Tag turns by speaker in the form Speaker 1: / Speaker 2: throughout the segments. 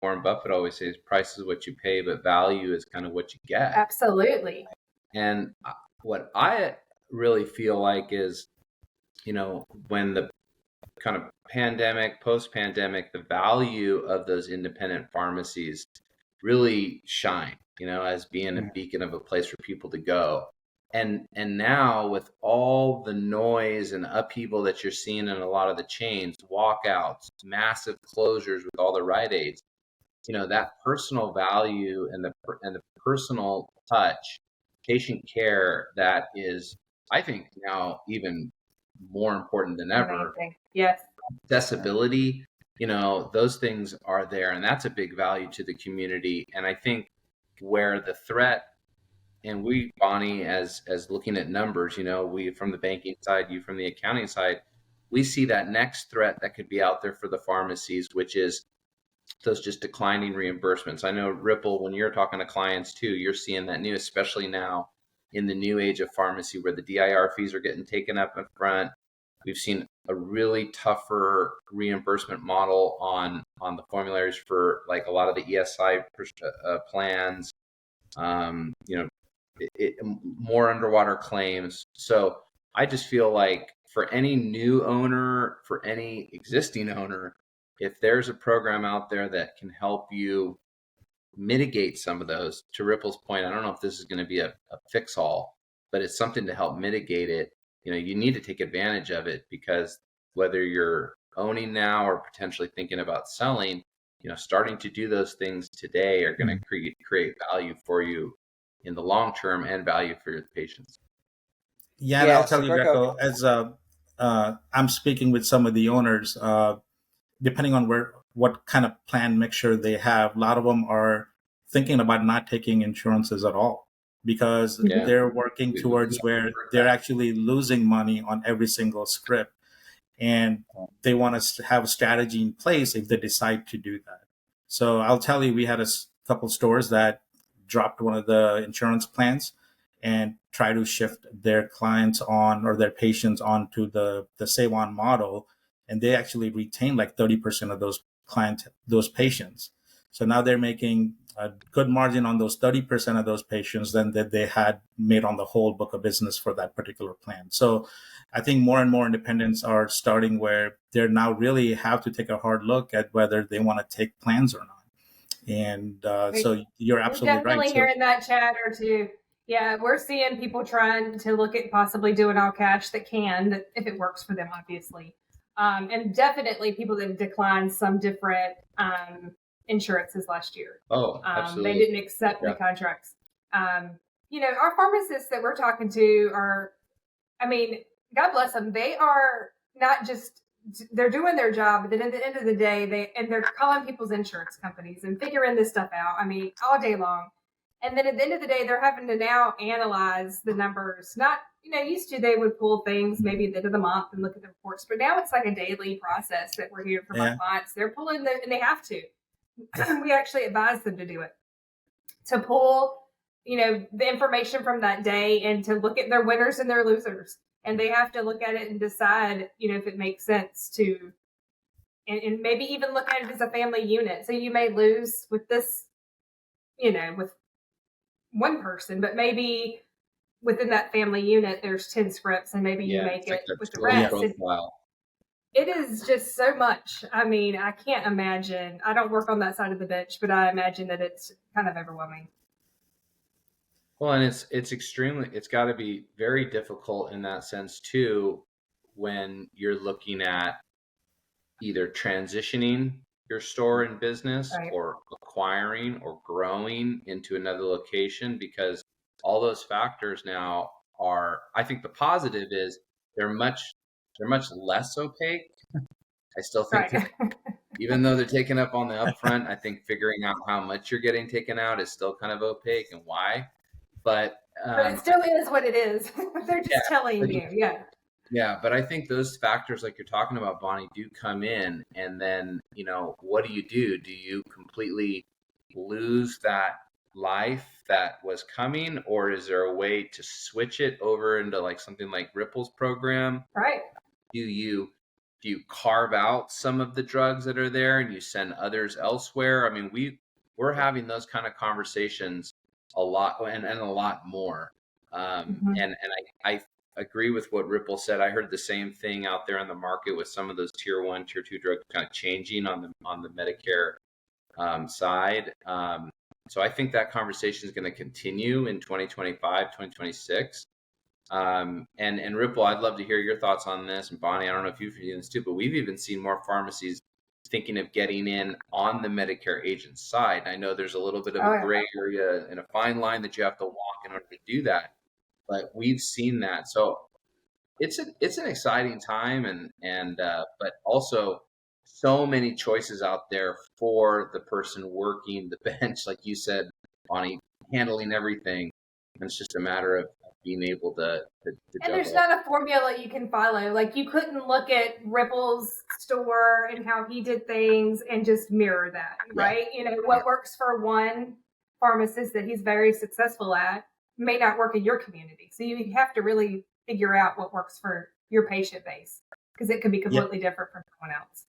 Speaker 1: Warren Buffett always says, price is what you pay, but value is kind of what you get.
Speaker 2: Absolutely.
Speaker 1: And what I really feel like is, when the kind of pandemic, post-pandemic, the value of those independent pharmacies really shine, as being a beacon of a place for people to go. And now with all the noise and upheaval that you're seeing in a lot of the chains, walkouts, massive closures with all the Rite Aids, that personal value and the personal touch, patient care, that is, I think, now even more important than ever.
Speaker 2: Amazing. Yes.
Speaker 1: Accessibility, those things are there, and that's a big value to the community. And I think where the threat, and we, Bonnie, as looking at numbers, we from the banking side, you from the accounting side, we see that next threat that could be out there for the pharmacies, which is those just declining reimbursements. I know, Ripple, when you're talking to clients too, you're seeing that new, especially now in the new age of pharmacy, where the DIR fees are getting taken up in front. We've seen a really tougher reimbursement model on the formularies for like a lot of the ESI plans. More underwater claims. So I just feel like for any new owner, for any existing owner, if there's a program out there that can help you mitigate some of those, to Ripple's point, I don't know if this is going to be a fix-all, but it's something to help mitigate it. You need to take advantage of it, because whether you're owning now or potentially thinking about selling, starting to do those things today are going to create value for you in the long term and value for your patients.
Speaker 3: Yeah, and I'll tell you, Greco, as I'm speaking with some of the owners, depending on what kind of plan mixture they have, a lot of them are thinking about not taking insurances at all, because they're working towards where they're actually losing money on every single script. And they want to have a strategy in place if they decide to do that. So I'll tell you, we had a couple stores that dropped one of the insurance plans and try to shift their clients on, or their patients onto the SaveOn model. And they actually retained like 30% of those patients. So now they're making a good margin on those 30% of those patients than that they had made on the whole book of business for that particular plan. So I think more and more independents are starting where they now really have to take a hard look at whether they want to take plans or not. And so you're absolutely right.
Speaker 2: Definitely hearing that chatter too. Yeah, we're seeing people trying to look at possibly doing all cash that can, if it works for them, obviously. And definitely people that declined some different insurances last year.
Speaker 1: Oh, absolutely.
Speaker 2: They didn't accept the contracts. Our pharmacists that we're talking to are, God bless them. They are not just, they're doing their job, but then at the end of the day, they're calling people's insurance companies and figuring this stuff out. All day long. And then at the end of the day, they're having to now analyze the numbers. Not, used to they would pull things maybe at the end of the month and look at the reports, but now it's like a daily process that we're hearing from our clients. They're pulling and they have to. We actually advise them to do it, to pull, the information from that day and to look at their winners and their losers. And they have to look at it and decide, if it makes sense to, and maybe even look at it as a family unit. So you may lose with this, with one person, but maybe within that family unit, there's 10 scripts and maybe you make it with the rest. It is just so much. I can't imagine. I don't work on that side of the bench, but I imagine that it's kind of overwhelming.
Speaker 1: Well, and it's got to be very difficult in that sense too, when you're looking at either transitioning your store and business, right, or acquiring or growing into another location, because all those factors now are, I think the positive is they're much less opaque. I still think right. Even though they're taken up on the upfront, I think figuring out how much you're getting taken out is still kind of opaque and why. But
Speaker 2: it still is what it is. They're just telling you.
Speaker 1: Yeah, but I think those factors like you're talking about, Bonnie, do come in. And then, what do? Do you completely lose that life that was coming? Or is there a way to switch it over into like something like Ripple's program?
Speaker 2: Right.
Speaker 1: Do you do you carve out some of the drugs that are there and you send others elsewhere? I mean, we're having those kind of conversations a lot, and a lot more. And I agree with what Ripple said. I heard the same thing out there in the market with some of those tier 1, tier 2 drugs kind of changing on the Medicare side. So I think that conversation is going to continue in 2025, 2026. And Ripple, I'd love to hear your thoughts on this. And Bonnie, I don't know if you've seen this too, but we've even seen more pharmacies thinking of getting in on the Medicare agent side. I know there's a little bit of a gray area and a fine line that you have to walk in order to do that, but we've seen that. So it's an exciting time, and but also so many choices out there for the person working the bench, like you said, Bonnie, handling everything. And it's just a matter of being able to
Speaker 2: and there's not a formula you can follow. Like, you couldn't look at Ripple's store and how he did things and just mirror that, right? You know, what works for one pharmacist that he's very successful at may not work in your community. So you have to really figure out what works for your patient base, because it could be completely different from someone else.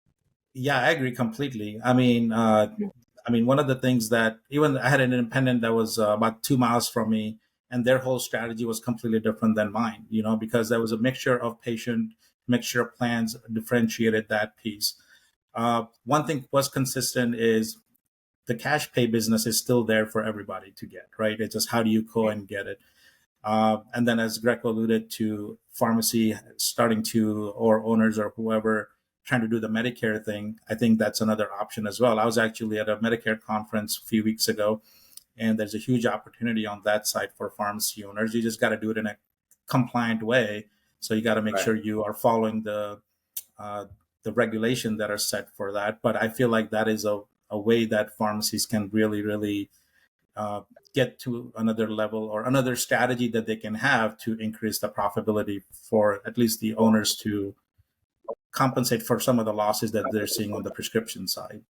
Speaker 3: Yeah, I agree completely. I mean, one of the things that, even I had an independent that was about 2 miles from me, and their whole strategy was completely different than mine, you know, because there was a mixture of mixture of plans, differentiated that piece. One thing was consistent is the cash pay business is still there for everybody to get, right? It's just how do you go and get it? And then, as Greco alluded to, pharmacy starting to, or owners or whoever, trying to do the Medicare thing. I think that's another option as well. I was actually at a Medicare conference a few weeks ago, and there's a huge opportunity on that side for pharmacy owners. You just got to do it in a compliant way. So you got to make sure you are following the regulation that are set for that. But I feel like that is a way that pharmacies can really, really get to another level, or another strategy that they can have to increase the profitability for at least the owners, to compensate for some of the losses that they're seeing on the prescription side.